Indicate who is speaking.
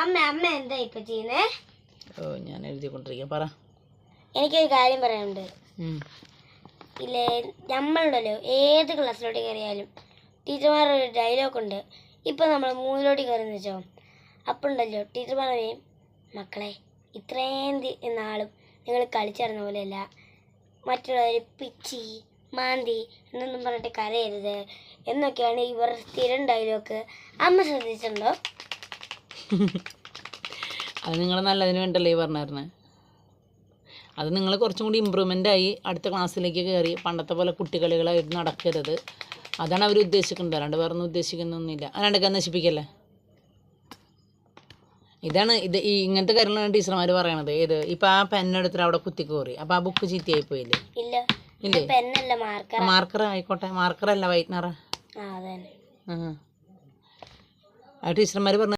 Speaker 1: അമ്മ അമ്മ എന്താ ഇപ്പൊ ചെയ്യുന്നേ?
Speaker 2: ഓ ഞാൻ എഴുതിക്കൊണ്ടിരിക്കാം, പറ.
Speaker 1: എനിക്കൊരു കാര്യം പറയാനുണ്ട്. ഇല്ലേ, നമ്മളുണ്ടല്ലോ ഏത് ക്ലാസ്സിലോട്ട് കയറിയാലും ടീച്ചർമാരുടെ ഒരു ഡയലോഗ് ഉണ്ട്. ഇപ്പം നമ്മൾ 3 കയറുന്ന വെച്ചോ, അപ്പം ഉണ്ടല്ലോ ടീച്ചർമാർ പറയും, മക്കളെ ഇത്രയും നാളും നിങ്ങൾ കളിച്ചിരുന്ന പോലെയല്ല, മറ്റുള്ളവർ പിച്ചി മാന്തി എന്നൊന്നും പറഞ്ഞിട്ട് കരയരുത് എന്നൊക്കെയാണ് ഇവർ സ്ഥിരം ഡയലോഗ്. അമ്മ ശ്രദ്ധിച്ചിട്ടുണ്ടോ?
Speaker 2: അത് നിങ്ങൾ നല്ലതിന് വേണ്ടല്ലേ ഈ പറഞ്ഞായിരുന്നത്. അത് നിങ്ങൾ കുറച്ചും കൂടി ഇമ്പ്രൂവ്മെൻ്റ് ആയി അടുത്ത ക്ലാസ്സിലേക്ക് കയറി പണ്ടത്തെ പോലെ കുട്ടികളികളായിട്ട് നടക്കരുത്. അതാണ് അവർ ഉദ്ദേശിക്കുന്നത്, അല്ലാണ്ട് വേറെ ഒന്നും ഉദ്ദേശിക്കുന്നൊന്നുമില്ല. അല്ലാണ്ടൊക്കെ നശിപ്പിക്കല്ലേ. ഇതാണ് ഇങ്ങനത്തെ കാര്യങ്ങളാണ് ടീച്ചർമാർ പറയണത്. ഇപ്പം ആ പെണ്ണെടുത്തിട്ട് അവിടെ കുത്തിക്കോറി, അപ്പോൾ ആ ബുക്ക് ചീത്തയായി പോയില്ലേ?
Speaker 1: ഇല്ലേ,
Speaker 2: മാർക്കർ ആയിക്കോട്ടെ, മാർക്കറല്ല വൈറ്റ്നറാ. ആ ടീച്ചർമാർ പറഞ്ഞു.